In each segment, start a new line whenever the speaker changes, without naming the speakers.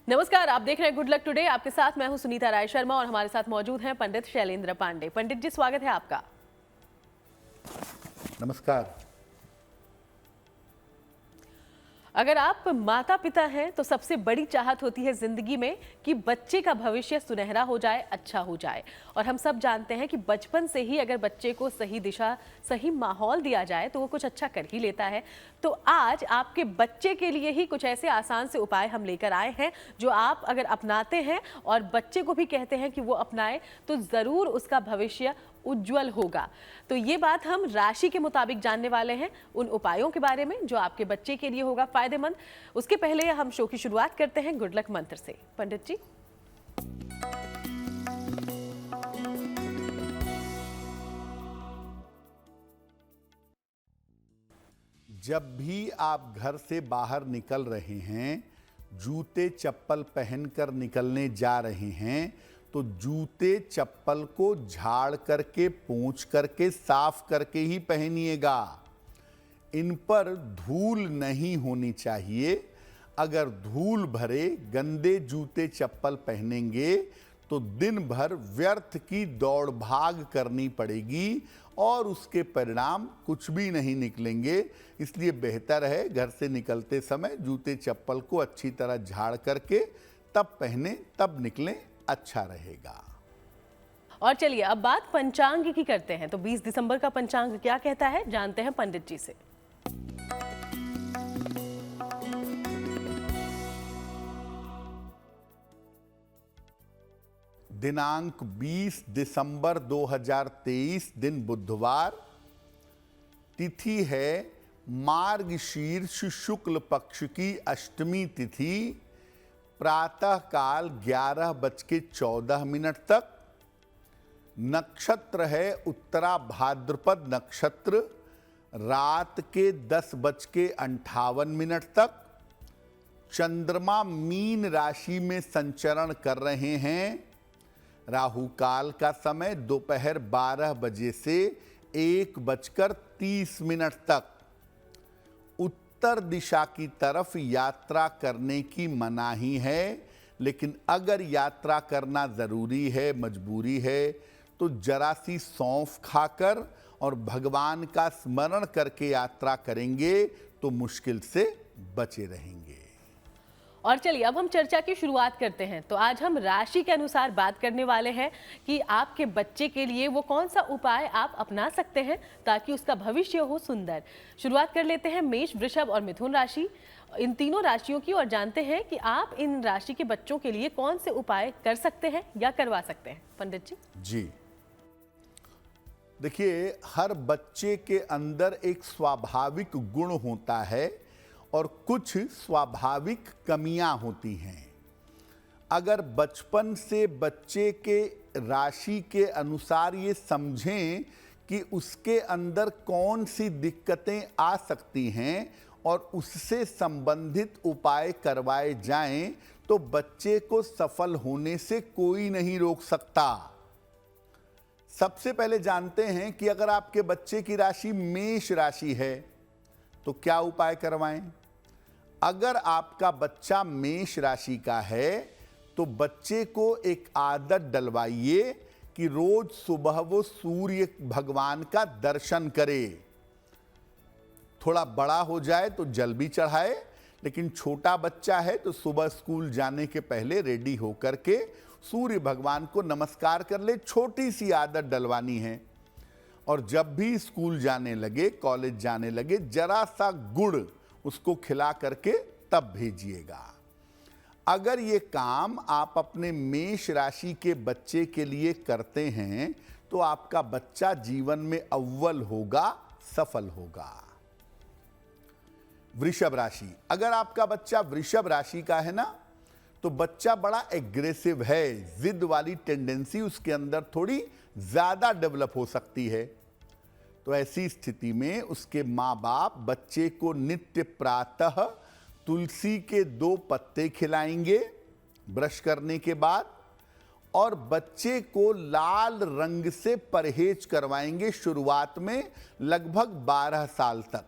नमस्कार, आप देख रहे हैं गुड लक टुडे। आपके साथ मैं हूं सुनीता राय शर्मा और हमारे साथ मौजूद हैं पंडित शैलेंद्र पांडे। पंडित जी, स्वागत है आपका।
नमस्कार।
अगर आप माता पिता हैं तो सबसे बड़ी चाहत होती है जिंदगी में कि बच्चे का भविष्य सुनहरा हो जाए, अच्छा हो जाए। और हम सब जानते हैं कि बचपन से ही अगर बच्चे को सही दिशा, सही माहौल दिया जाए तो वो कुछ अच्छा कर ही लेता है। तो आज आपके बच्चे के लिए ही कुछ ऐसे आसान से उपाय हम लेकर आए हैं जो आप अगर अपनाते हैं और बच्चे को भी कहते हैं कि वो अपनाए तो जरूर उसका भविष्य उज्जवल होगा। तो ये बात हम राशि के मुताबिक जानने वाले हैं, उन उपायों के बारे में जो आपके बच्चे के लिए होगा फायदेमंद। उसके पहले हम शो की शुरुआत करते हैं गुड लक मंत्र से। पंडित जी,
जब भी आप घर से बाहर निकल रहे हैं, जूते चप्पल पहनकर निकलने जा रहे हैं, तो जूते चप्पल को झाड़ करके, पोंछ करके, साफ करके ही पहनिएगा। इन पर धूल नहीं होनी चाहिए। अगर धूल भरे गंदे जूते चप्पल पहनेंगे तो दिन भर व्यर्थ की दौड़ भाग करनी पड़ेगी और उसके परिणाम कुछ भी नहीं निकलेंगे। इसलिए बेहतर है घर से निकलते समय जूते चप्पल को अच्छी तरह झाड़ करके तब पहने, तब निकलें, अच्छा रहेगा।
और चलिए अब बात पंचांग की करते हैं। तो 20 दिसंबर का पंचांग क्या कहता है, जानते हैं पंडित जी से।
दिनांक 20 दिसंबर 2023, दिन बुधवार, तिथि है मार्गशीर्ष शुक्ल पक्ष की अष्टमी तिथि, प्रातः काल 11:14 तक। नक्षत्र है उत्तरा भाद्रपद नक्षत्र, रात के 10:58 तक। चंद्रमा मीन राशि में संचरण कर रहे हैं। राहु काल का समय दोपहर 12 बजे से 1:30 तक। उत्तर दिशा की तरफ यात्रा करने की मनाही है, लेकिन अगर यात्रा करना जरूरी है, मजबूरी है, तो जरा सी सौंफ खाकर और भगवान का स्मरण करके यात्रा करेंगे तो मुश्किल से बचे रहेंगे।
और चलिए अब हम चर्चा की शुरुआत करते हैं। तो आज हम राशि के अनुसार बात करने वाले हैं कि आपके बच्चे के लिए वो कौन सा उपाय आप अपना सकते हैं ताकि उसका भविष्य हो सुंदर। शुरुआत कर लेते हैं मेष, वृषभ और मिथुन राशि, इन तीनों राशियों की, और जानते हैं कि आप इन राशि के बच्चों के लिए कौन से उपाय कर सकते हैं या करवा सकते हैं। पंडित जी।
जी देखिए, हर बच्चे के अंदर एक स्वाभाविक गुण होता है और कुछ स्वाभाविक कमियां होती हैं। अगर बचपन से बच्चे के राशि के अनुसार ये समझें कि उसके अंदर कौन सी दिक्कतें आ सकती हैं और उससे संबंधित उपाय करवाए जाएं, तो बच्चे को सफल होने से कोई नहीं रोक सकता। सबसे पहले जानते हैं कि अगर आपके बच्चे की राशि मेष राशि है तो क्या उपाय करवाएं। अगर आपका बच्चा मेष राशि का है तो बच्चे को एक आदत डलवाइए कि रोज सुबह वो सूर्य भगवान का दर्शन करे। थोड़ा बड़ा हो जाए तो जल भी चढ़ाए, लेकिन छोटा बच्चा है तो सुबह स्कूल जाने के पहले रेडी होकर के सूर्य भगवान को नमस्कार कर ले। छोटी सी आदत डलवानी है। और जब भी स्कूल जाने लगे, कॉलेज जाने लगे, जरा सा गुड़ उसको खिला करके तब भेजिएगा। अगर ये काम आप अपने मेष राशि के बच्चे के लिए करते हैं तो आपका बच्चा जीवन में अव्वल होगा, सफल होगा। वृषभ राशि, अगर आपका बच्चा वृषभ राशि का है ना, तो बच्चा बड़ा एग्रेसिव है, जिद वाली टेंडेंसी उसके अंदर थोड़ी ज्यादा डेवलप हो सकती है। तो ऐसी स्थिति में उसके माँ बाप बच्चे को नित्य प्रातः तुलसी के 2 पत्ते खिलाएंगे ब्रश करने के बाद, और बच्चे को लाल रंग से परहेज करवाएंगे शुरुआत में लगभग 12 साल तक।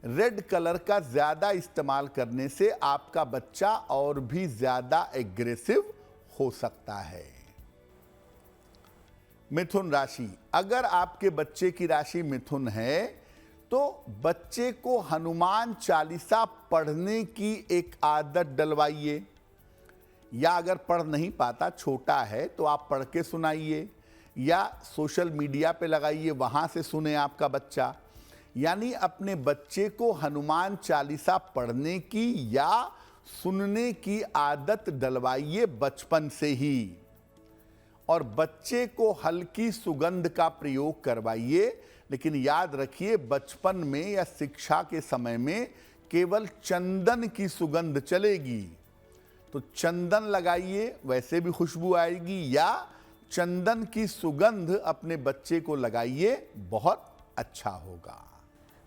रेड कलर का ज्यादा इस्तेमाल करने से आपका बच्चा और भी ज्यादा एग्रेसिव हो सकता है। मिथुन राशि, अगर आपके बच्चे की राशि मिथुन है तो बच्चे को हनुमान चालीसा पढ़ने की एक आदत डलवाइए, या अगर पढ़ नहीं पाता, छोटा है, तो आप पढ़ के सुनाइए या सोशल मीडिया पे लगाइए, वहां से सुने आपका बच्चा। यानी अपने बच्चे को हनुमान चालीसा पढ़ने की या सुनने की आदत डलवाइए बचपन से ही, और बच्चे को हल्की सुगंध का प्रयोग करवाइए। लेकिन याद रखिए, बचपन में या शिक्षा के समय में केवल चंदन की सुगंध चलेगी, तो चंदन लगाइए, वैसे भी खुशबू आएगी, या चंदन की सुगंध अपने बच्चे को लगाइए, बहुत अच्छा होगा।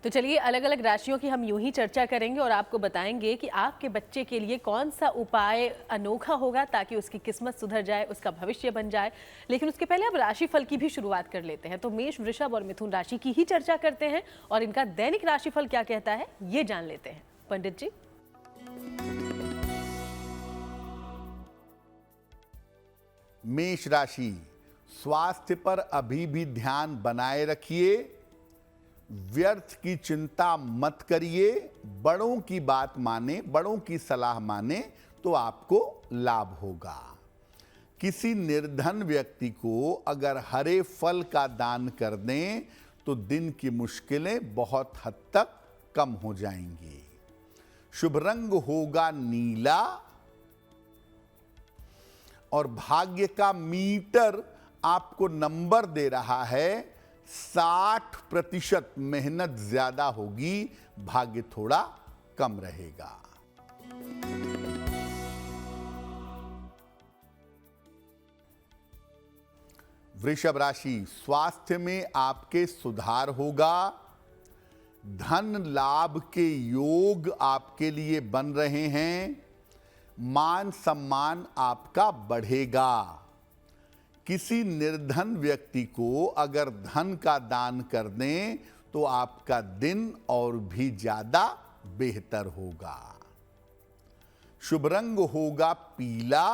तो चलिए, अलग अलग राशियों की हम यूं ही चर्चा करेंगे और आपको बताएंगे कि आपके बच्चे के लिए कौन सा उपाय अनोखा होगा ताकि उसकी किस्मत सुधर जाए, उसका भविष्य बन जाए। लेकिन उसके पहले अब राशिफल की भी शुरुआत कर लेते हैं। तो मेष, वृषभ और मिथुन राशि की ही चर्चा करते हैं और इनका दैनिक राशिफल क्या कहता है ये जान लेते हैं। पंडित जी।
मेष राशि, स्वास्थ्य पर अभी भी ध्यान बनाए रखिए, व्यर्थ की चिंता मत करिए, बड़ों की बात माने, बड़ों की सलाह माने तो आपको लाभ होगा। किसी निर्धन व्यक्ति को अगर हरे फल का दान कर दें तो दिन की मुश्किलें बहुत हद तक कम हो जाएंगी। शुभ रंग होगा नीला और भाग्य का मीटर आपको नंबर दे रहा है 60%। मेहनत ज्यादा होगी, भाग्य थोड़ा कम रहेगा। वृषभ राशि, स्वास्थ्य में आपके सुधार होगा, धन लाभ के योग आपके लिए बन रहे हैं, मान सम्मान आपका बढ़ेगा। किसी निर्धन व्यक्ति को अगर धन का दान कर दें तो आपका दिन और भी ज्यादा बेहतर होगा। शुभ रंग होगा पीला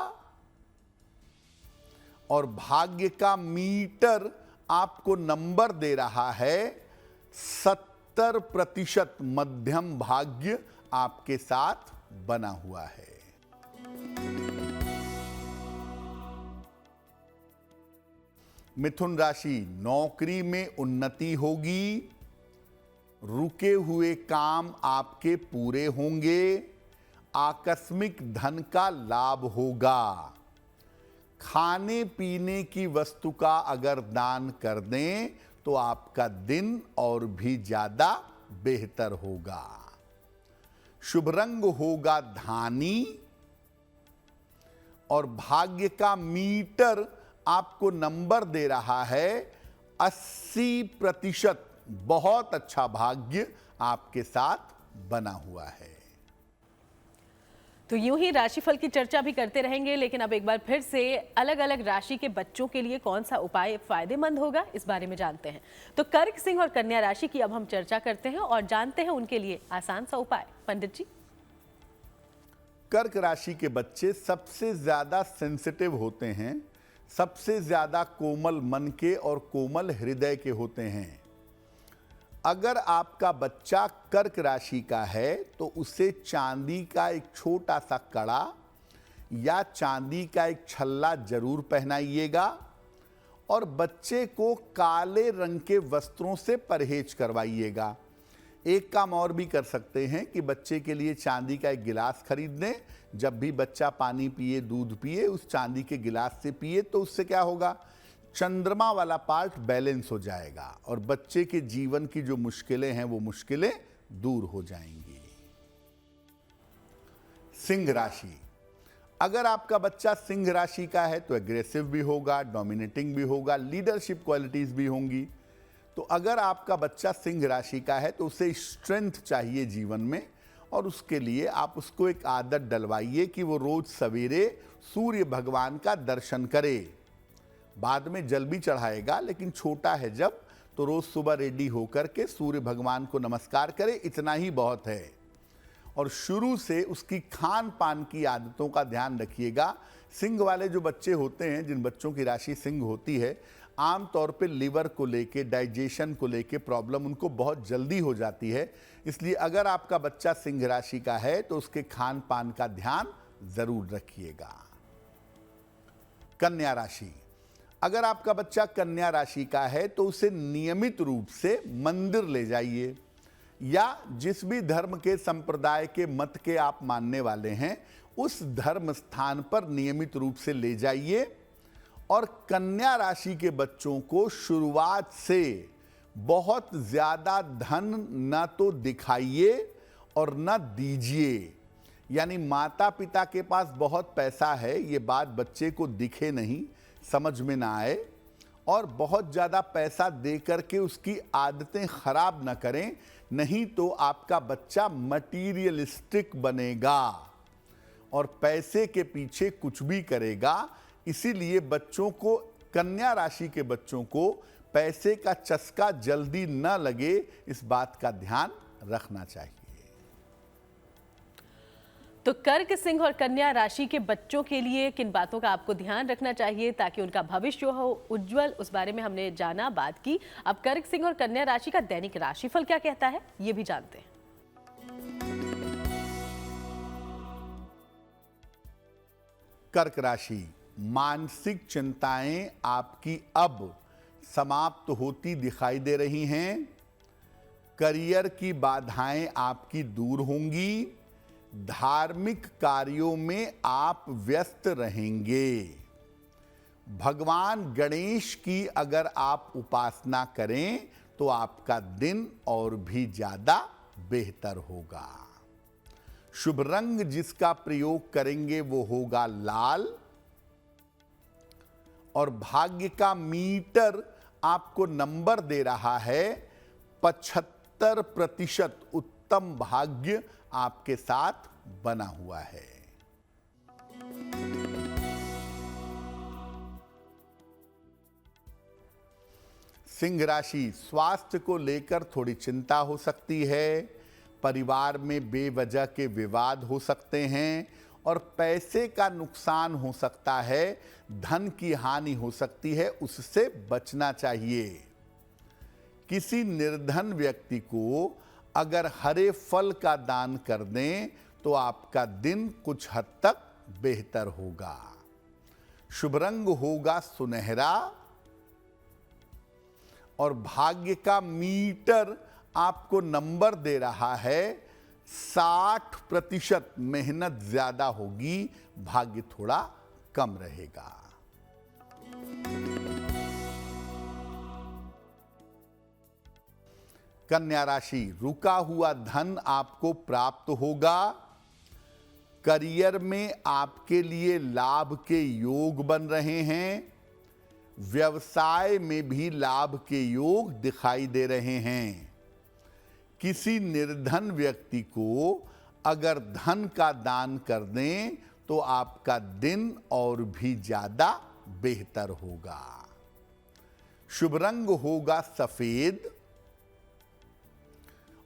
और भाग्य का मीटर आपको नंबर दे रहा है 70%। मध्यम भाग्य आपके साथ बना हुआ है। मिथुन राशि, नौकरी में उन्नति होगी, रुके हुए काम आपके पूरे होंगे, आकस्मिक धन का लाभ होगा। खाने पीने की वस्तु का अगर दान कर दें तो आपका दिन और भी ज्यादा बेहतर होगा। शुभ रंग होगा धानी और भाग्य का मीटर आपको नंबर दे रहा है 80%। बहुत अच्छा भाग्य आपके साथ बना हुआ है।
तो यूं ही राशिफल की चर्चा भी करते रहेंगे, लेकिन अब एक बार फिर से अलग अलग राशि के बच्चों के लिए कौन सा उपाय फायदेमंद होगा इस बारे में जानते हैं। तो कर्क, सिंह और कन्या राशि की अब हम चर्चा करते हैं और जानते हैं उनके लिए आसान सा उपाय। पंडित जी।
कर्क राशि के बच्चे सबसे ज्यादा सेंसिटिव होते हैं, सबसे ज्यादा कोमल मन के और कोमल हृदय के होते हैं। अगर आपका बच्चा कर्क राशि का है तो उसे चांदी का एक छोटा सा कड़ा या चांदी का एक छल्ला जरूर पहनाइएगा और बच्चे को काले रंग के वस्त्रों से परहेज करवाइएगा। एक काम और भी कर सकते हैं कि बच्चे के लिए चांदी का एक गिलास खरीद दें। जब भी बच्चा पानी पिए, दूध पिए, उस चांदी के गिलास से पिए, तो उससे क्या होगा, चंद्रमा वाला पार्ट बैलेंस हो जाएगा और बच्चे के जीवन की जो मुश्किलें हैं वो मुश्किलें दूर हो जाएंगी। सिंह राशि, अगर आपका बच्चा सिंह राशि का है तो एग्रेसिव भी होगा, डोमिनेटिंग भी होगा, लीडरशिप क्वालिटीज भी होंगी। तो अगर आपका बच्चा सिंह राशि का है तो उसे स्ट्रेंथ चाहिए जीवन में, और उसके लिए आप उसको एक आदत डलवाइए कि वो रोज सवेरे सूर्य भगवान का दर्शन करे। बाद में जल भी चढ़ाएगा, लेकिन छोटा है जब, तो रोज सुबह रेडी होकर के सूर्य भगवान को नमस्कार करे, इतना ही बहुत है। और शुरू से उसकी खान पान की आदतों का ध्यान रखिएगा। सिंह वाले जो बच्चे होते हैं, जिन बच्चों की राशि सिंह होती है, आमतौर पे लिवर को लेके, डाइजेशन को लेके प्रॉब्लम उनको बहुत जल्दी हो जाती है। इसलिए अगर आपका बच्चा सिंह राशि का है तो उसके खान पान का ध्यान जरूर रखिएगा। कन्या राशि, अगर आपका बच्चा कन्या राशि का है तो उसे नियमित रूप से मंदिर ले जाइए, या जिस भी धर्म के संप्रदाय के मत के आप मानने वाले हैं उस धर्म स्थान पर नियमित रूप से ले जाइए। और कन्या राशि के बच्चों को शुरुआत से बहुत ज्यादा धन न तो दिखाइए और न दीजिए। यानी माता पिता के पास बहुत पैसा है, ये बात बच्चे को दिखे नहीं, समझ में ना आए, और बहुत ज़्यादा पैसा दे करके उसकी आदतें खराब ना करें, नहीं तो आपका बच्चा मटीरियलिस्टिक बनेगा और पैसे के पीछे कुछ भी करेगा। इसीलिए बच्चों को, कन्या राशि के बच्चों को पैसे का चस्का जल्दी न लगे, इस बात का ध्यान रखना चाहिए।
तो कर्क, सिंह और कन्या राशि के बच्चों के लिए किन बातों का आपको ध्यान रखना चाहिए ताकि उनका भविष्य हो उज्जवल, उस बारे में हमने जाना, बात की। अब कर्क, सिंह और कन्या राशि का दैनिक राशिफल क्या कहता है, ये भी जानते हैं।
कर्क राशि, मानसिक चिंताएं आपकी अब समाप्त होती दिखाई दे रही हैं। करियर की बाधाएं आपकी दूर होंगी। धार्मिक कार्यों में आप व्यस्त रहेंगे। भगवान गणेश की अगर आप उपासना करें तो आपका दिन और भी ज्यादा बेहतर होगा। शुभ रंग जिसका प्रयोग करेंगे वो होगा लाल। और भाग्य का मीटर आपको नंबर दे रहा है 75%। उत्तम भाग्य आपके साथ बना हुआ है। सिंह राशि, स्वास्थ्य को लेकर थोड़ी चिंता हो सकती है। परिवार में बेवजह के विवाद हो सकते हैं और पैसे का नुकसान हो सकता है, धन की हानि हो सकती है, उससे बचना चाहिए। किसी निर्धन व्यक्ति को अगर हरे फल का दान कर दें तो आपका दिन कुछ हद तक बेहतर होगा। शुभ रंग होगा सुनहरा। और भाग्य का मीटर आपको नंबर दे रहा है 60%। मेहनत ज्यादा होगी, भाग्य थोड़ा कम रहेगा। कन्या राशि, रुका हुआ धन आपको प्राप्त होगा। करियर में आपके लिए लाभ के योग बन रहे हैं। व्यवसाय में भी लाभ के योग दिखाई दे रहे हैं। किसी निर्धन व्यक्ति को अगर धन का दान कर दें तो आपका दिन और भी ज्यादा बेहतर होगा। शुभ रंग होगा सफेद।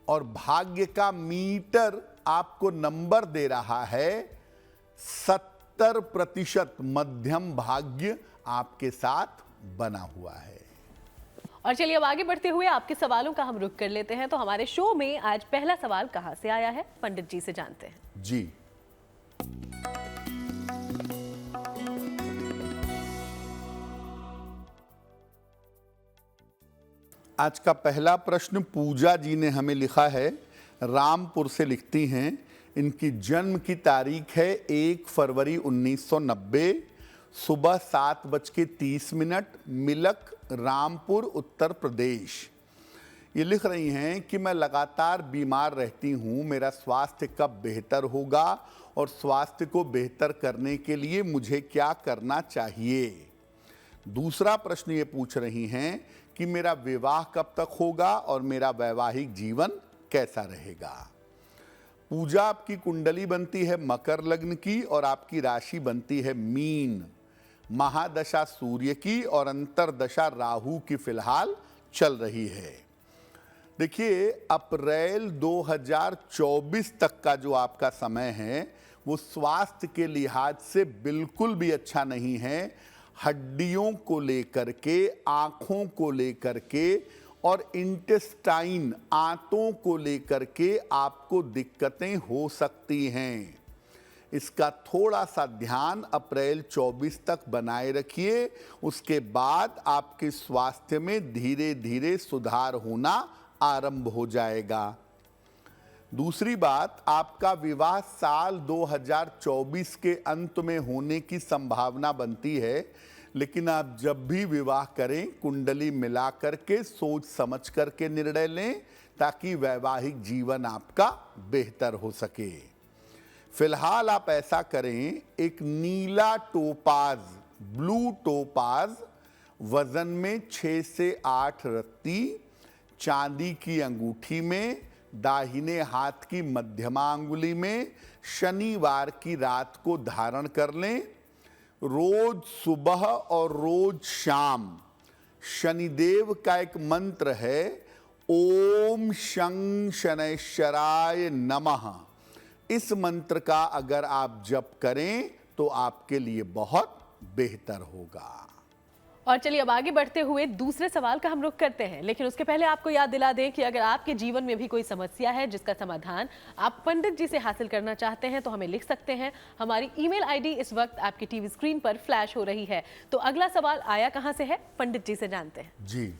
और भाग्य का मीटर आपको नंबर दे रहा है 70%। मध्यम भाग्य आपके साथ बना हुआ है।
और चलिए अब आगे बढ़ते हुए आपके सवालों का हम रुख कर लेते हैं। तो हमारे शो में आज पहला सवाल कहां से आया है, पंडित जी से जानते हैं।
जी, आज का पहला प्रश्न पूजा जी ने हमें लिखा है, रामपुर से लिखती हैं। इनकी जन्म की तारीख है 1 फरवरी 1990, सुबह 7:30, मिलक, रामपुर, उत्तर प्रदेश। ये लिख रही हैं कि मैं लगातार बीमार रहती हूँ, मेरा स्वास्थ्य कब बेहतर होगा और स्वास्थ्य को बेहतर करने के लिए मुझे क्या करना चाहिए। दूसरा प्रश्न ये पूछ रही हैं कि मेरा विवाह कब तक होगा और मेरा वैवाहिक जीवन कैसा रहेगा। पूजा, आपकी कुंडली बनती है मकर लग्न की और आपकी राशि बनती है मीन। महादशा सूर्य की और अंतरदशा राहु की फिलहाल चल रही है। देखिए, अप्रैल 2024 तक का जो आपका समय है वो स्वास्थ्य के लिहाज से बिल्कुल भी अच्छा नहीं है। हड्डियों को लेकर के, आँखों को लेकर के और इंटेस्टाइन, आंतों को लेकर के आपको दिक्कतें हो सकती हैं। इसका थोड़ा सा ध्यान अप्रैल 24 तक बनाए रखिए। उसके बाद आपके स्वास्थ्य में धीरे धीरे सुधार होना आरंभ हो जाएगा। दूसरी बात, आपका विवाह साल 2024 के अंत में होने की संभावना बनती है, लेकिन आप जब भी विवाह करें कुंडली मिला करके सोच समझ करके निर्णय लें ताकि वैवाहिक जीवन आपका बेहतर हो सके। फिलहाल आप ऐसा करें, एक नीला टोपाज, ब्लू टोपाज, वजन में 6 से 8 रत्ती, चांदी की अंगूठी में, दाहिने हाथ की मध्यमा अंगुली में, शनिवार की रात को धारण कर लें। रोज सुबह और रोज शाम शनिदेव का एक मंत्र है, ओम शं शनैश्चराय नमः। इस मंत्र का अगर आप जप करें तो आपके लिए बहुत बेहतर होगा।
और चलिए अब आगे बढ़ते हुए दूसरे सवाल का हम रुख करते हैं, लेकिन उसके पहले आपको याद दिला दें कि अगर आपके जीवन में भी कोई समस्या है जिसका समाधान आप पंडित जी से हासिल करना चाहते हैं तो हमें लिख सकते हैं। हमारी ईमेल आईडी इस वक्त आपकी टीवी स्क्रीन पर फ्लैश हो रही है। तो अगला सवाल आया कहां से है, पंडित जी से जानते हैं।
जी,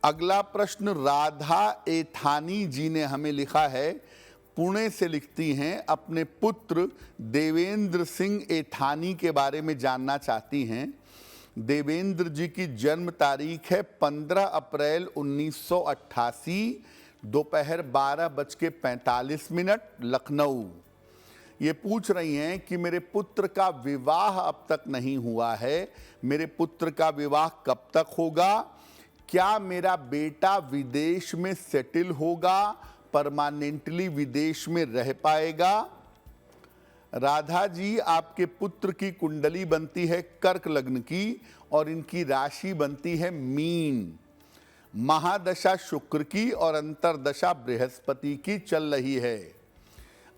अगला प्रश्न राधा एथानी जी ने हमें लिखा है। पुणे से लिखती हैं, अपने पुत्र देवेंद्र सिंह एथानी के बारे में जानना चाहती हैं। देवेंद्र जी की जन्म तारीख है 15 अप्रैल 1988, दोपहर 12:45 लखनऊ। ये पूछ रही हैं कि मेरे पुत्र का विवाह अब तक नहीं हुआ है, मेरे पुत्र का विवाह कब तक होगा, क्या मेरा बेटा विदेश में सेटल होगा, परमानेंटली विदेश में रह पाएगा। राधा जी, आपके पुत्र की कुंडली बनती है कर्क लग्न की और इनकी राशि बनती है मीन। महादशा शुक्र की और अंतरदशा बृहस्पति की चल रही है।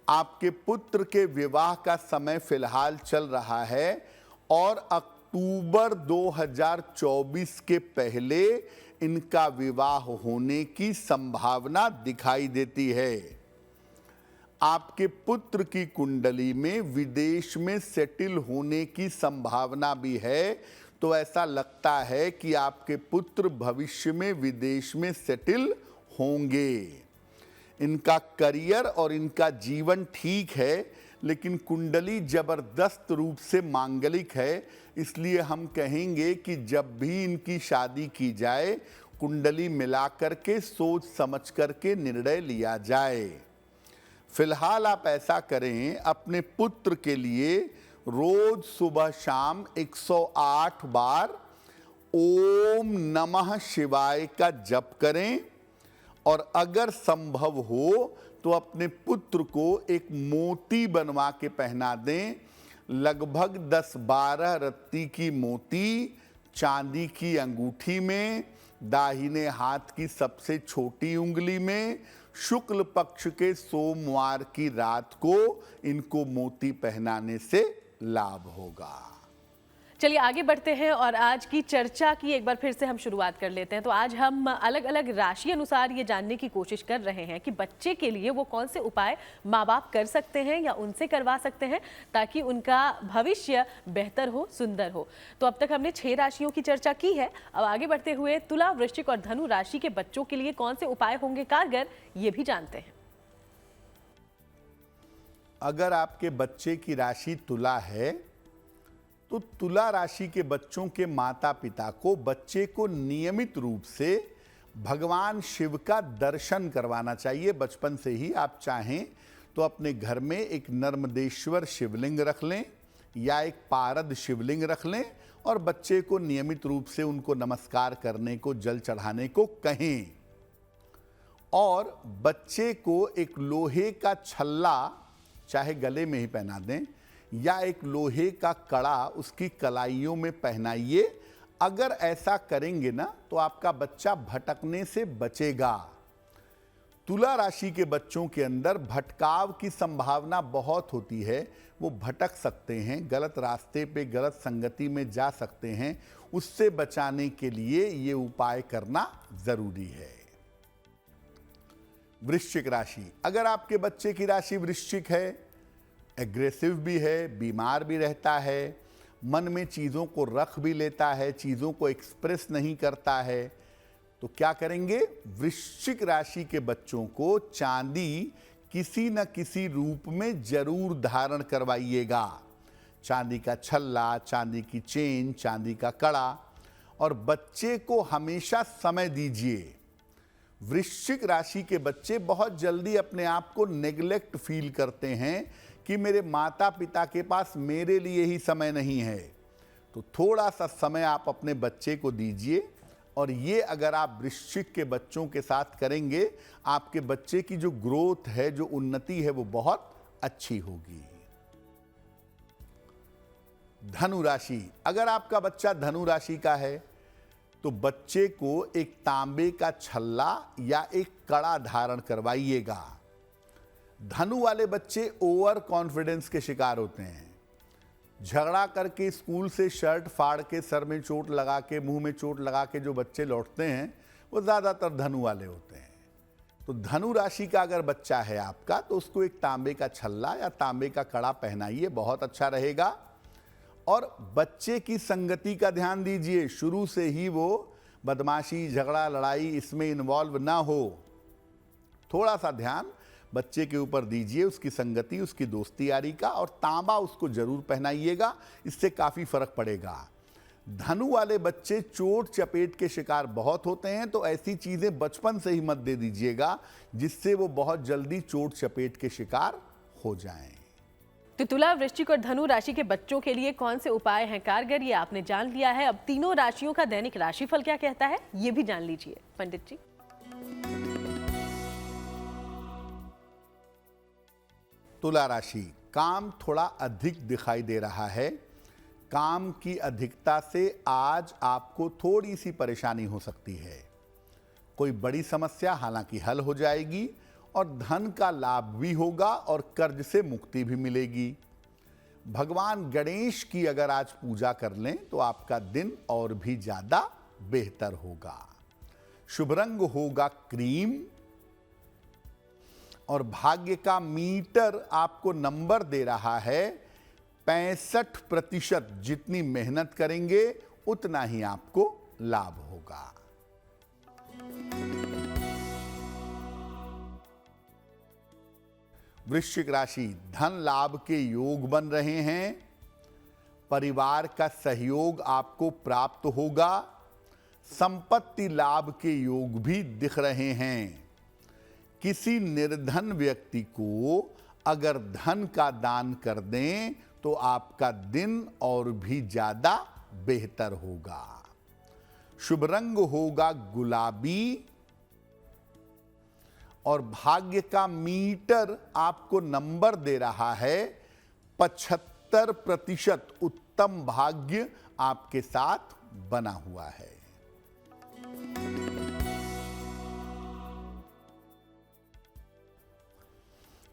आपके पुत्र के विवाह का समय फिलहाल चल रहा है और अक्टूबर 2024 के पहले इनका विवाह होने की संभावना दिखाई देती है। आपके पुत्र की कुंडली में विदेश में सेटल होने की संभावना भी है, तो ऐसा लगता है कि आपके पुत्र भविष्य में विदेश में सेटल होंगे। इनका करियर और इनका जीवन ठीक है, लेकिन कुंडली जबरदस्त रूप से मांगलिक है, इसलिए हम कहेंगे कि जब भी इनकी शादी की जाए कुंडली मिलाकर के सोच समझ करके निर्णय लिया जाए। फिलहाल आप ऐसा करें, अपने पुत्र के लिए रोज सुबह शाम 108 बार ओम नमः शिवाय का जप करें और अगर संभव हो तो अपने पुत्र को एक मोती बनवा के पहना दें। लगभग 10-12 रत्ती की मोती चांदी की अंगूठी में, दाहिने हाथ की सबसे छोटी उंगली में, शुक्ल पक्ष के सोमवार की रात को इनको मोती पहनाने से लाभ होगा।
चलिए आगे बढ़ते हैं और आज की चर्चा की एक बार फिर से हम शुरुआत कर लेते हैं। तो आज हम अलग अलग राशि अनुसार ये जानने की कोशिश कर रहे हैं कि बच्चे के लिए वो कौन से उपाय माँ बाप कर सकते हैं या उनसे करवा सकते हैं ताकि उनका भविष्य बेहतर हो, सुंदर हो। तो अब तक हमने 6 राशियों की चर्चा की है। अब आगे बढ़ते हुए तुला, वृश्चिक और धनु राशि के बच्चों के लिए कौन से उपाय होंगे कारगर, ये भी जानते हैं।
अगर आपके बच्चे की राशि तुला है तो तुला राशि के बच्चों के माता पिता को बच्चे को नियमित रूप से भगवान शिव का दर्शन करवाना चाहिए। बचपन से ही आप चाहें तो अपने घर में एक नर्मदेश्वर शिवलिंग रख लें या एक पारद शिवलिंग रख लें और बच्चे को नियमित रूप से उनको नमस्कार करने को, जल चढ़ाने को कहें। और बच्चे को एक लोहे का छल्ला चाहे गले में ही पहना दें, या एक लोहे का कड़ा उसकी कलाइयों में पहनाइए। अगर ऐसा करेंगे ना तो आपका बच्चा भटकने से बचेगा। तुला राशि के बच्चों के अंदर भटकाव की संभावना बहुत होती है, वो भटक सकते हैं, गलत रास्ते पे गलत संगति में जा सकते हैं। उससे बचाने के लिए ये उपाय करना जरूरी है। वृश्चिक राशि, अगर आपके बच्चे की राशि वृश्चिक है, एग्रेसिव भी है, बीमार भी रहता है, मन में चीज़ों को रख भी लेता है, चीज़ों को एक्सप्रेस नहीं करता है, तो क्या करेंगे? वृश्चिक राशि के बच्चों को चांदी किसी न किसी रूप में जरूर धारण करवाइएगा। चांदी का छल्ला, चांदी की चेन, चांदी का कड़ा, और बच्चे को हमेशा समय दीजिए। वृश्चिक राशि के बच्चे बहुत जल्दी अपने आप को नेग्लेक्ट फील करते हैं कि मेरे माता पिता के पास मेरे लिए ही समय नहीं है। तो थोड़ा सा समय आप अपने बच्चे को दीजिए, और ये अगर आप वृश्चिक के बच्चों के साथ करेंगे, आपके बच्चे की जो ग्रोथ है, जो उन्नति है, वो बहुत अच्छी होगी। धनु राशि, अगर आपका बच्चा धनु राशि का है तो बच्चे को एक तांबे का छल्ला या एक कड़ा धारण करवाइएगा। धनु वाले बच्चे ओवर कॉन्फिडेंस के शिकार होते हैं। झगड़ा करके स्कूल से शर्ट फाड़ के, सर में चोट लगा के, मुंह में चोट लगा के जो बच्चे लौटते हैं, वो ज़्यादातर धनु वाले होते हैं। तो धनु राशि का अगर बच्चा है आपका, तो उसको एक तांबे का छल्ला या तांबे का कड़ा पहनाइए, बहुत अच्छा रहेगा। और बच्चे की संगति का ध्यान दीजिए, शुरू से ही वो बदमाशी, झगड़ा, लड़ाई इसमें इन्वॉल्व ना हो। थोड़ा सा ध्यान बच्चे के ऊपर दीजिए, उसकी संगति, उसकी दोस्ती यारी का, और तांबा उसको जरूर पहनाइएगा, इससे काफ़ी फर्क पड़ेगा। धनु वाले बच्चे चोट चपेट के शिकार बहुत होते हैं, तो ऐसी चीज़ें बचपन से ही मत दे दीजिएगा जिससे वो बहुत जल्दी चोट चपेट के शिकार हो जाएं।
तो तुला, वृश्चिक और धनु राशि के बच्चों के लिए कौन से उपाय हैं कारगर, ये आपने जान लिया है। अब तीनों राशियों का दैनिक राशिफल क्या कहता है, ये भी जान लीजिए पंडित जी।
तुला राशि, काम थोड़ा अधिक दिखाई दे रहा है। काम की अधिकता से आज आपको थोड़ी सी परेशानी हो सकती है। कोई बड़ी समस्या हालांकि हल हो जाएगी, और धन का लाभ भी होगा, और कर्ज से मुक्ति भी मिलेगी। भगवान गणेश की अगर आज पूजा कर लें तो आपका दिन और भी ज्यादा बेहतर होगा। शुभ रंग होगा क्रीम, और भाग्य का मीटर आपको नंबर दे रहा है 65%। जितनी मेहनत करेंगे उतना ही आपको लाभ होगा। वृश्चिक राशि, धन लाभ के योग बन रहे हैं। परिवार का सहयोग आपको प्राप्त होगा। संपत्ति लाभ के योग भी दिख रहे हैं। किसी निर्धन व्यक्ति को अगर धन का दान कर दें तो आपका दिन और भी ज्यादा बेहतर होगा। शुभ रंग होगा गुलाबी, और भाग्य का मीटर आपको नंबर दे रहा है 75%। उत्तम भाग्य आपके साथ बना हुआ है।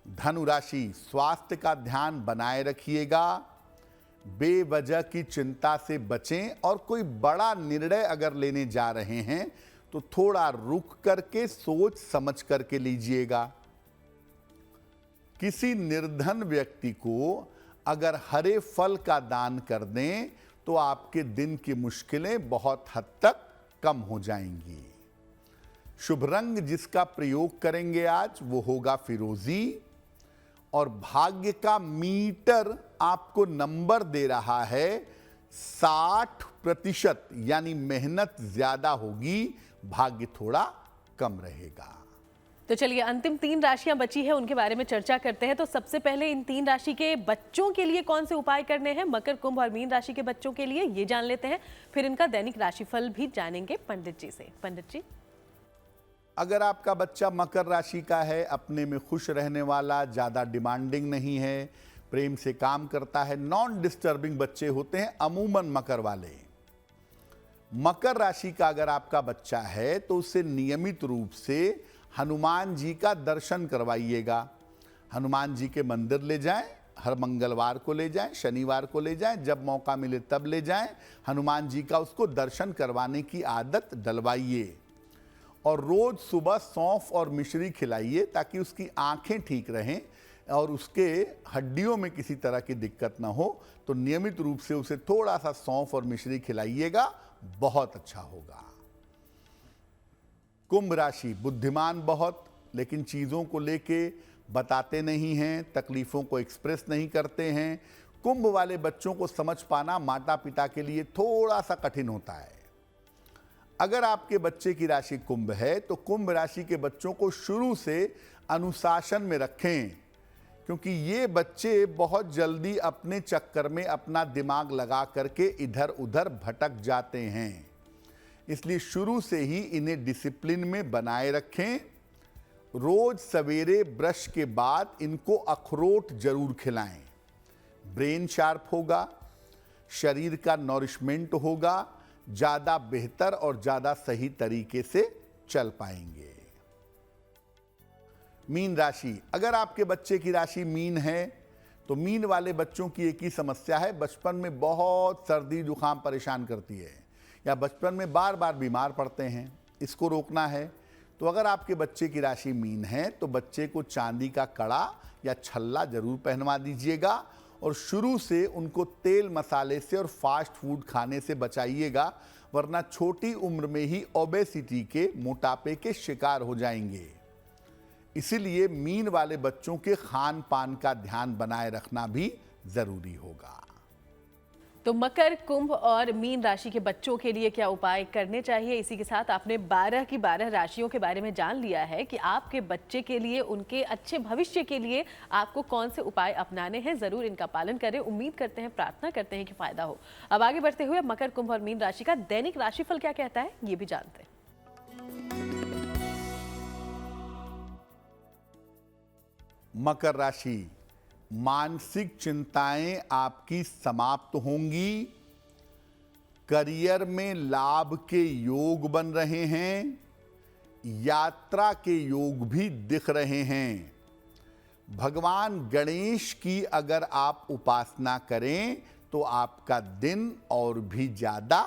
धनु राशि, स्वास्थ्य का ध्यान बनाए रखिएगा। बेवजह की चिंता से बचें, और कोई बड़ा निर्णय अगर लेने जा रहे हैं तो थोड़ा रुक करके सोच समझ करके लीजिएगा। किसी निर्धन व्यक्ति को अगर हरे फल का दान कर दें तो आपके दिन की मुश्किलें बहुत हद तक कम हो जाएंगी। शुभ रंग जिसका प्रयोग करेंगे आज वो होगा फिरोजी, और भाग्य का मीटर आपको नंबर दे रहा है 60%। यानी मेहनत ज्यादा होगी, भाग्य थोड़ा कम रहेगा।
तो चलिए अंतिम 3 राशियां बची हैं, उनके बारे में चर्चा करते हैं। तो सबसे पहले इन 3 राशि के बच्चों के लिए कौन से उपाय करने हैं, मकर, कुंभ और मीन राशि के बच्चों के लिए, ये जान लेते हैं। फिर इनका दैनिक राशिफल भी जानेंगे पंडित जी से। पंडित जी,
अगर आपका बच्चा मकर राशि का है, अपने में खुश रहने वाला, ज़्यादा डिमांडिंग नहीं है, प्रेम से काम करता है, नॉन डिस्टर्बिंग बच्चे होते हैं अमूमन मकर वाले। मकर राशि का अगर आपका बच्चा है तो उसे नियमित रूप से हनुमान जी का दर्शन करवाइएगा। हनुमान जी के मंदिर ले जाएं, हर मंगलवार को ले जाएं, शनिवार को ले जाएं, जब मौका मिले तब ले जाएं। हनुमान जी का उसको दर्शन करवाने की आदत डलवाइए और रोज सुबह सौंफ और मिश्री खिलाइए ताकि उसकी आंखें ठीक रहें और उसके हड्डियों में किसी तरह की दिक्कत ना हो। तो नियमित रूप से उसे थोड़ा सा सौंफ और मिश्री खिलाइएगा, बहुत अच्छा होगा। कुंभ राशि बुद्धिमान बहुत, लेकिन चीज़ों को लेके बताते नहीं हैं, तकलीफ़ों को एक्सप्रेस नहीं करते हैं। कुंभ वाले बच्चों को समझ पाना माता पिता के लिए थोड़ा सा कठिन होता है। अगर आपके बच्चे की राशि कुंभ है तो कुंभ राशि के बच्चों को शुरू से अनुशासन में रखें, क्योंकि ये बच्चे बहुत जल्दी अपने चक्कर में अपना दिमाग लगा करके इधर उधर भटक जाते हैं। इसलिए शुरू से ही इन्हें डिसिप्लिन में बनाए रखें। रोज सवेरे ब्रश के बाद इनको अखरोट जरूर खिलाएं। ब्रेन शार्प होगा, शरीर का नॉरिशमेंट होगा, ज़्यादा बेहतर और ज़्यादा सही तरीके से चल पाएंगे। मीन राशि, अगर आपके बच्चे की राशि मीन है तो मीन वाले बच्चों की एक ही समस्या है, बचपन में बहुत सर्दी जुकाम परेशान करती है या बचपन में बार बार बीमार पड़ते हैं। इसको रोकना है। तो अगर आपके बच्चे की राशि मीन है तो बच्चे को चांदी का कड़ा या छल्ला जरूर पहनवा दीजिएगा और शुरू से उनको तेल मसाले से और फास्ट फूड खाने से बचाइएगा, वरना छोटी उम्र में ही ओबेसिटी के, मोटापे के शिकार हो जाएंगे। इसीलिए मीन वाले बच्चों के खान पान का ध्यान बनाए रखना भी जरूरी होगा।
तो मकर, कुंभ और मीन राशि के बच्चों के लिए क्या उपाय करने चाहिए? इसी के साथ आपने 12 की 12 राशियों के बारे में जान लिया है कि आपके बच्चे के लिए, उनके अच्छे भविष्य के लिए आपको कौन से उपाय अपनाने हैं। जरूर इनका पालन करें। उम्मीद करते हैं, प्रार्थना करते हैं कि फायदा हो। अब आगे बढ़ते हुए मकर, कुंभ और मीन राशि का दैनिक राशिफल क्या कहता है, ये भी जानते हैं।
मकर राशि, मानसिक चिंताएं आपकी समाप्त होंगी। करियर में लाभ के योग बन रहे हैं। यात्रा के योग भी दिख रहे हैं। भगवान गणेश की अगर आप उपासना करें तो आपका दिन और भी ज्यादा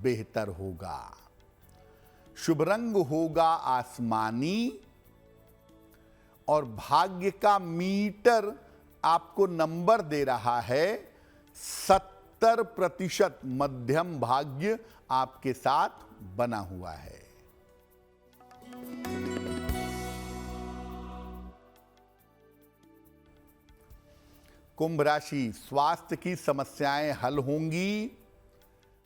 बेहतर होगा। शुभ रंग होगा आसमानी और भाग्य का मीटर आपको नंबर दे रहा है 70%। मध्यम भाग्य आपके साथ बना हुआ है। कुंभ राशि, स्वास्थ्य की समस्याएं हल होंगी।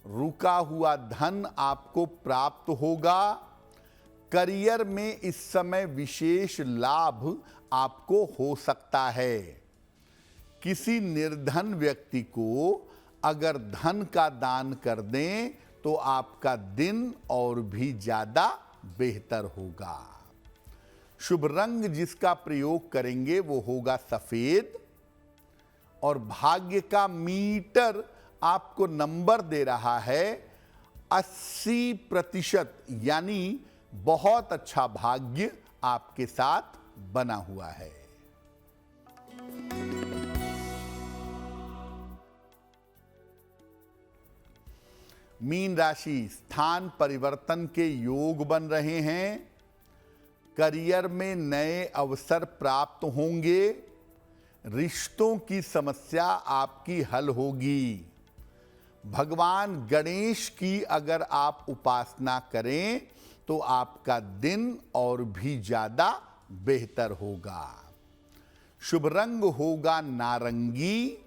रुका हुआ धन आपको प्राप्त होगा। करियर में इस समय विशेष लाभ आपको हो सकता है। किसी निर्धन व्यक्ति को अगर धन का दान कर दें तो आपका दिन और भी ज्यादा बेहतर होगा। शुभ रंग जिसका प्रयोग करेंगे वो होगा सफेद और भाग्य का मीटर आपको नंबर दे रहा है 80%, यानी बहुत अच्छा भाग्य आपके साथ बना हुआ है। मीन राशि, स्थान परिवर्तन के योग बन रहे हैं। करियर में नए अवसर प्राप्त होंगे। रिश्तों की समस्या आपकी हल होगी। भगवान गणेश की अगर आप उपासना करें तो आपका दिन और भी ज्यादा बेहतर होगा। शुभ रंग होगा नारंगी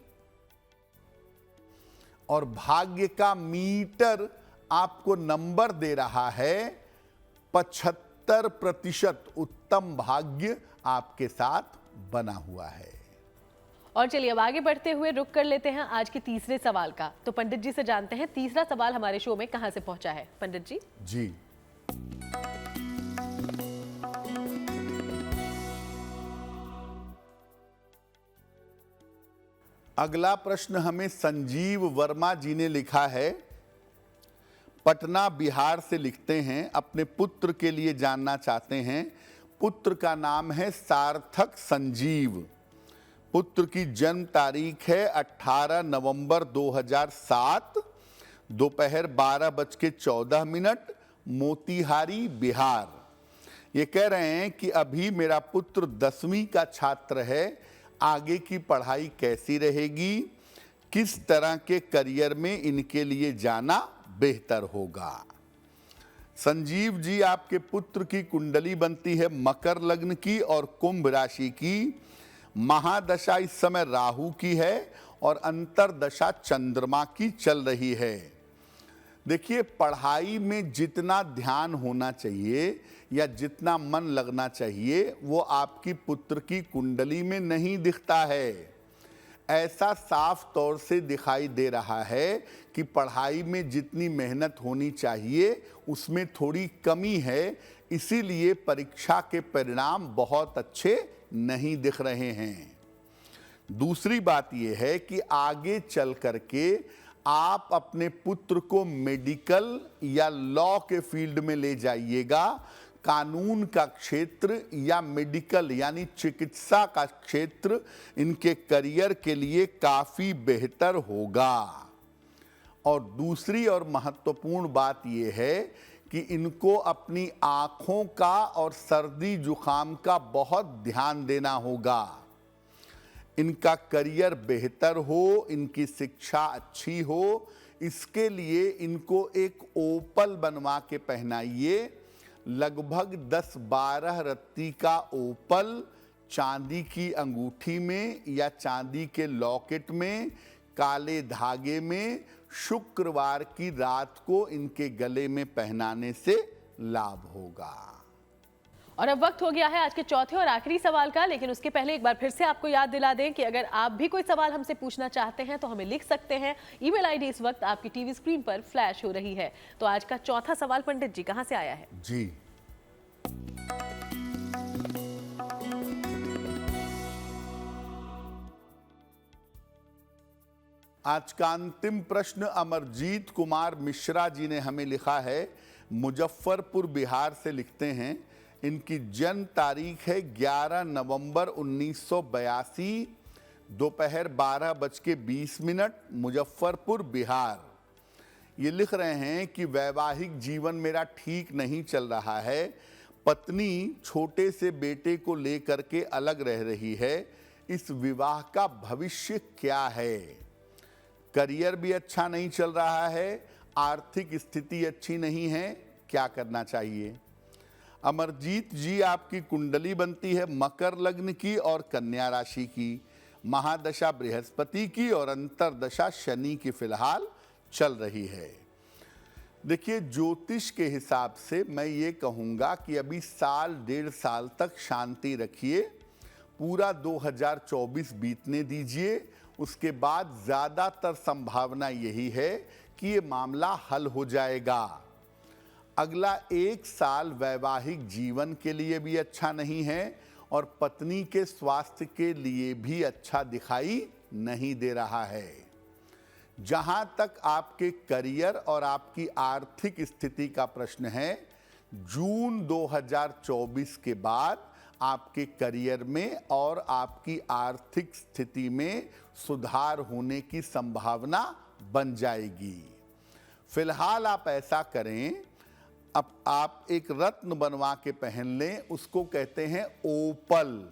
और भाग्य का मीटर आपको नंबर दे रहा है 75%। उत्तम भाग्य आपके साथ बना हुआ है।
और चलिए अब आगे बढ़ते हुए रुक कर लेते हैं आज के तीसरे सवाल का। तो पंडित जी से जानते हैं तीसरा सवाल हमारे शो में कहां से पहुंचा है। पंडित जी।
जी, अगला प्रश्न हमें संजीव वर्मा जी ने लिखा है, पटना बिहार से लिखते हैं, अपने पुत्र के लिए जानना चाहते हैं। पुत्र का नाम है सार्थक संजीव। पुत्र की जन्म तारीख है 18 नवंबर 2007, दोपहर 12:14, मोतिहारी बिहार। ये कह रहे हैं कि अभी मेरा पुत्र 10वीं का छात्र है, आगे की पढ़ाई कैसी रहेगी, किस तरह के करियर में इनके लिए जाना बेहतर होगा। संजीव जी, आपके पुत्र की कुंडली बनती है मकर लग्न की और कुंभ राशि की। महादशा इस समय राहु की है और अंतरदशा चंद्रमा की चल रही है। देखिए, पढ़ाई में जितना ध्यान होना चाहिए या जितना मन लगना चाहिए वो आपकी पुत्र की कुंडली में नहीं दिखता है। ऐसा साफ तौर से दिखाई दे रहा है कि पढ़ाई में जितनी मेहनत होनी चाहिए उसमें थोड़ी कमी है, इसीलिए परीक्षा के परिणाम बहुत अच्छे नहीं दिख रहे हैं। दूसरी बात यह है कि आगे चल करके आप अपने पुत्र को मेडिकल या लॉ के फील्ड में ले जाइएगा। कानून का क्षेत्र या मेडिकल यानी चिकित्सा का क्षेत्र इनके करियर के लिए काफी बेहतर होगा। और दूसरी और महत्वपूर्ण बात यह है कि इनको अपनी आँखों का और सर्दी जुकाम का बहुत ध्यान देना होगा। इनका करियर बेहतर हो, इनकी शिक्षा अच्छी हो, इसके लिए इनको एक ओपल बनवा के पहनाइए। लगभग 10-12 रत्ती का ओपल चांदी की अंगूठी में या चांदी के लॉकेट में काले धागे में शुक्रवार की रात को इनके गले में पहनाने से लाभ होगा।
और अब वक्त हो गया है आज के चौथे और आखिरी सवाल का, लेकिन उसके पहले एक बार फिर से आपको याद दिला दें कि अगर आप भी कोई सवाल हमसे पूछना चाहते हैं तो हमें लिख सकते हैं। ईमेल आईडी इस वक्त आपकी टीवी स्क्रीन पर फ्लैश हो रही है। तो आज का चौथा सवाल पंडित जी कहां से आया है?
जी, आज का अंतिम प्रश्न अमरजीत कुमार मिश्रा जी ने हमें लिखा है, मुजफ्फरपुर बिहार से लिखते हैं। इनकी जन्म तारीख है 11 नवंबर 1982, दोपहर 12:20, मुजफ्फरपुर बिहार। ये लिख रहे हैं कि वैवाहिक जीवन मेरा ठीक नहीं चल रहा है। पत्नी छोटे से बेटे को लेकर के अलग रह रही है। इस विवाह का भविष्य क्या है? करियर भी अच्छा नहीं चल रहा है, आर्थिक स्थिति अच्छी नहीं है, क्या करना चाहिए? अमरजीत जी, आपकी कुंडली बनती है मकर लग्न की और कन्या राशि की। महादशा बृहस्पति की और अंतरदशा शनि की फिलहाल चल रही है। देखिए, ज्योतिष के हिसाब से मैं ये कहूँगा कि अभी 1.5 साल तक शांति रखिए, पूरा 2024 बीतने दीजिए। उसके बाद ज़्यादातर संभावना यही है कि ये मामला हल हो जाएगा। अगला 1 साल वैवाहिक जीवन के लिए भी अच्छा नहीं है और पत्नी के स्वास्थ्य के लिए भी अच्छा दिखाई नहीं दे रहा है। जहां तक आपके करियर और आपकी आर्थिक स्थिति का प्रश्न है, जून 2024 के बाद आपके करियर में और आपकी आर्थिक स्थिति में सुधार होने की संभावना बन जाएगी। फिलहाल आप ऐसा करें, अब आप एक रत्न बनवा के पहन लें, उसको कहते हैं ओपल।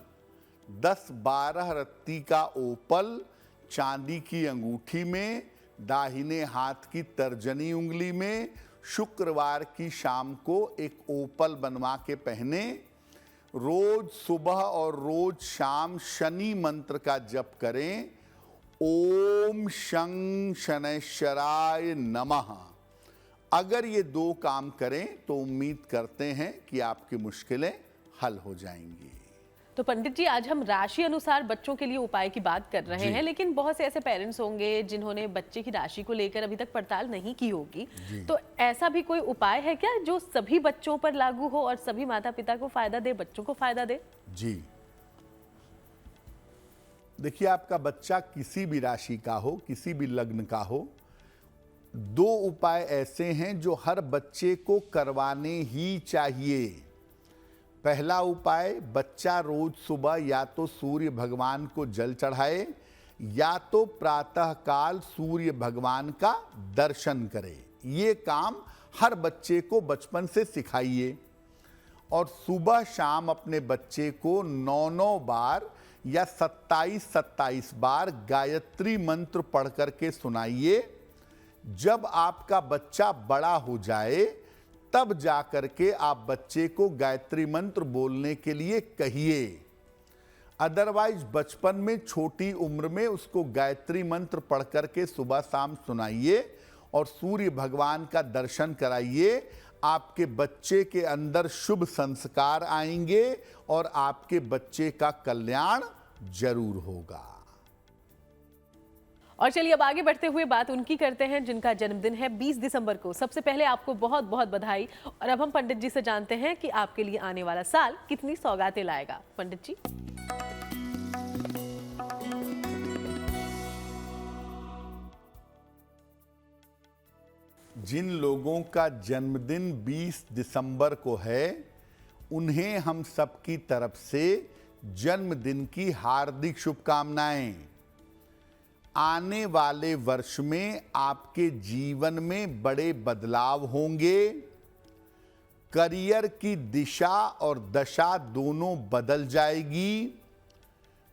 10-12 रत्ती का ओपल चांदी की अंगूठी में, दाहिने हाथ की तर्जनी उंगली में, शुक्रवार की शाम को एक ओपल बनवा के पहने। रोज सुबह और रोज शाम शनि मंत्र का जप करें, ओम शं शनैश्चराय नमः। अगर ये 2 काम करें तो उम्मीद करते हैं कि आपकी मुश्किलें हल हो जाएंगी।
तो पंडित जी, आज हम राशि अनुसार बच्चों के लिए उपाय की बात कर रहे हैं, लेकिन बहुत से ऐसे पेरेंट्स होंगे जिन्होंने बच्चे की राशि को लेकर अभी तक पड़ताल नहीं की होगी। तो ऐसा भी कोई उपाय है क्या जो सभी बच्चों पर लागू हो और सभी माता पिता को फायदा दे, बच्चों को फायदा दे?
जी, देखिए, आपका बच्चा किसी भी राशि का हो, किसी भी लग्न का हो, दो उपाय ऐसे हैं जो हर बच्चे को करवाने ही चाहिए। पहला उपाय, बच्चा रोज सुबह या तो सूर्य भगवान को जल चढ़ाए या तो प्रातःकाल सूर्य भगवान का दर्शन करे। ये काम हर बच्चे को बचपन से सिखाइए और सुबह शाम अपने बच्चे को 9 बार या 27 बार गायत्री मंत्र पढ़ करके सुनाइए। जब आपका बच्चा बड़ा हो जाए तब जाकर के आप बच्चे को गायत्री मंत्र बोलने के लिए कहिए। अदरवाइज बचपन में छोटी उम्र में उसको गायत्री मंत्र पढ़ करके सुबह शाम सुनाइए और सूर्य भगवान का दर्शन कराइए। आपके बच्चे के अंदर शुभ संस्कार आएंगे और आपके बच्चे का कल्याण जरूर होगा।
और चलिए अब आगे बढ़ते हुए बात उनकी करते हैं जिनका जन्मदिन है 20 दिसंबर को। सबसे पहले आपको बहुत बहुत बधाई। और अब हम पंडित जी से जानते हैं कि आपके लिए आने वाला साल कितनी सौगातें लाएगा। पंडित जी।
जिन लोगों का जन्मदिन 20 दिसंबर को है, उन्हें हम सबकी तरफ से जन्मदिन की हार्दिक शुभकामनाएं। आने वाले वर्ष में आपके जीवन में बड़े बदलाव होंगे। करियर की दिशा और दशा दोनों बदल जाएगी।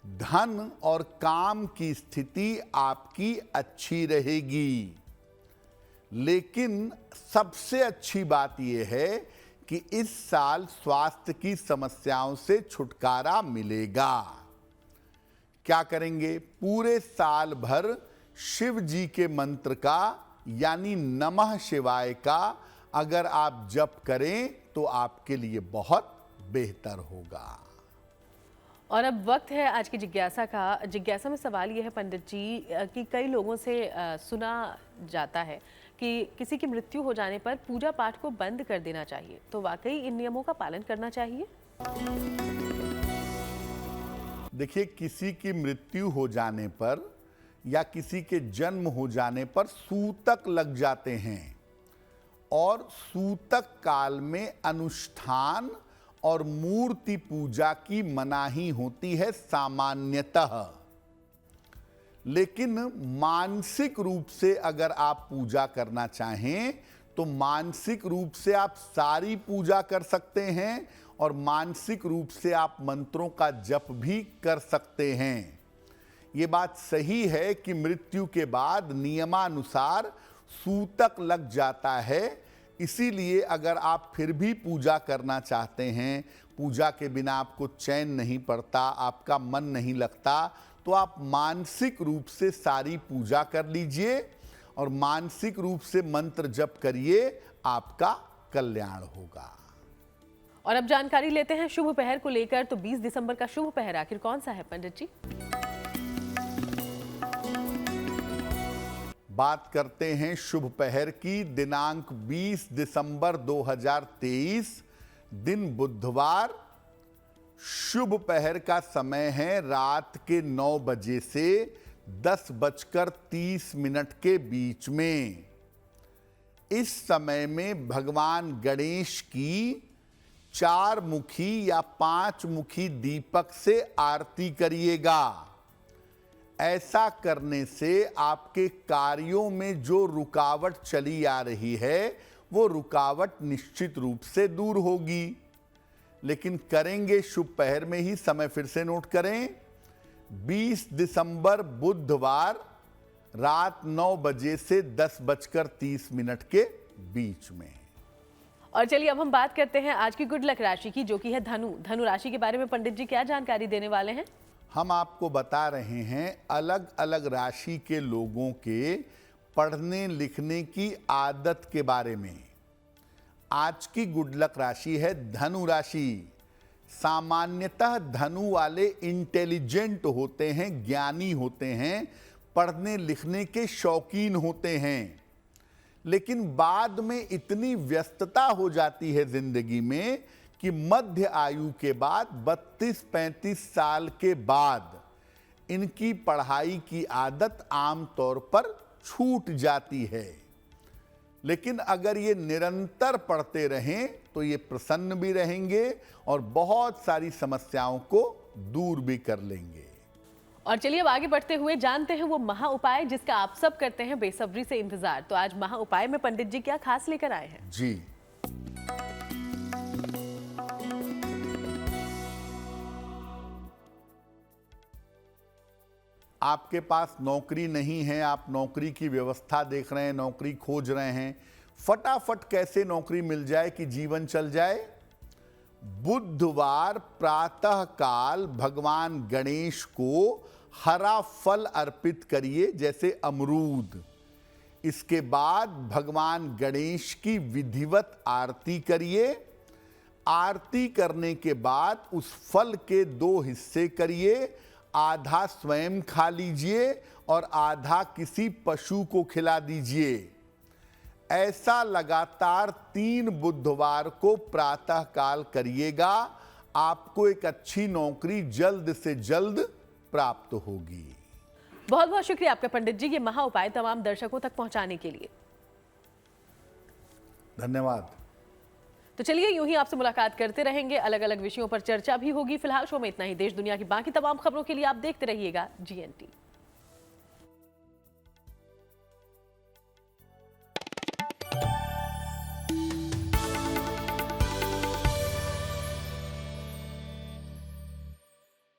धन और काम की स्थिति आपकी अच्छी रहेगी। लेकिन सबसे अच्छी बात यह है कि इस साल स्वास्थ्य की समस्याओं से छुटकारा मिलेगा। क्या करेंगे? पूरे साल भर शिव जी के मंत्र का यानी नमः शिवाय का अगर आप जप करें तो आपके लिए बहुत बेहतर होगा।
और अब वक्त है आज की जिज्ञासा का। जिज्ञासा में सवाल यह है पंडित जी कि कई लोगों से सुना जाता है कि किसी की मृत्यु हो जाने पर पूजा पाठ को बंद कर देना चाहिए, तो वाकई इन नियमों का पालन करना चाहिए?
देखिए, किसी की मृत्यु हो जाने पर या किसी के जन्म हो जाने पर सूतक लग जाते हैं और सूतक काल में अनुष्ठान और मूर्ति पूजा की मनाही होती है सामान्यतः। लेकिन मानसिक रूप से अगर आप पूजा करना चाहें तो मानसिक रूप से आप सारी पूजा कर सकते हैं और मानसिक रूप से आप मंत्रों का जप भी कर सकते हैं। ये बात सही है कि मृत्यु के बाद नियमानुसार सूतक लग जाता है। इसीलिए अगर आप फिर भी पूजा करना चाहते हैं, पूजा के बिना आपको चैन नहीं पड़ता, आपका मन नहीं लगता, तो आप मानसिक रूप से सारी पूजा कर लीजिए और मानसिक रूप से मंत्र जप करिए, आपका कल्याण होगा।
और अब जानकारी लेते हैं शुभ पहर को लेकर। तो 20 दिसंबर का शुभ पहर आखिर कौन सा है पंडित जी?
बात करते हैं शुभ पहर की। दिनांक 20 दिसंबर 2023, दिन बुधवार। शुभ पहर का समय है रात के 9 बजे से 10:30 के बीच में। इस समय में भगवान गणेश की 4 मुखी या 5 मुखी दीपक से आरती करिएगा। ऐसा करने से आपके कार्यों में जो रुकावट चली आ रही है वो रुकावट निश्चित रूप से दूर होगी। लेकिन करेंगे शुभ पहर में ही। समय फिर से नोट करें, 20 दिसंबर बुधवार रात 9 बजे से 10:30 के बीच में।
और चलिए अब हम बात करते हैं आज की गुड लक राशि की, जो कि है धनु। धनु राशि के बारे में पंडित जी क्या जानकारी देने वाले हैं?
हम आपको बता रहे हैं अलग अलग राशि के लोगों के पढ़ने लिखने की आदत के बारे में। आज की गुड लक राशि है धनु राशि। सामान्यतः धनु वाले इंटेलिजेंट होते हैं, ज्ञानी होते हैं, पढ़ने लिखने के शौकीन होते हैं। लेकिन बाद में इतनी व्यस्तता हो जाती है जिंदगी में कि मध्य आयु के बाद 32-35 साल के बाद इनकी पढ़ाई की आदत आमतौर पर छूट जाती है। लेकिन अगर ये निरंतर पढ़ते रहें तो ये प्रसन्न भी रहेंगे और बहुत सारी समस्याओं को दूर भी कर लेंगे।
और चलिए अब आगे बढ़ते हुए जानते हैं वो महा उपाय जिसका आप सब करते हैं बेसब्री से इंतजार। तो आज महा उपाय में पंडित जी क्या खास लेकर आए हैं?
जी, आपके पास नौकरी नहीं है, आप नौकरी की व्यवस्था देख रहे हैं, नौकरी खोज रहे हैं, फटाफट कैसे नौकरी मिल जाए कि जीवन चल जाए। बुधवार प्रातः काल भगवान गणेश को हरा फल अर्पित करिए, जैसे अमरूद। इसके बाद भगवान गणेश की विधिवत आरती करिए। आरती करने के बाद उस फल के 2 हिस्से करिए, आधा स्वयं खा लीजिए और आधा किसी पशु को खिला दीजिए। ऐसा लगातार 3 बुधवार को प्रातः काल करिएगा। आपको एक अच्छी नौकरी जल्द से जल्द प्राप्त होगी।
बहुत बहुत शुक्रिया आपका पंडित जी, ये महा उपाय तमाम दर्शकों तक पहुंचाने के लिए।
धन्यवाद।
तो चलिए यूं ही आपसे मुलाकात करते रहेंगे, अलग अलग विषयों पर चर्चा भी होगी। फिलहाल शो में इतना ही। देश दुनिया की बाकी तमाम खबरों के लिए आप देखते रहिएगा GNT।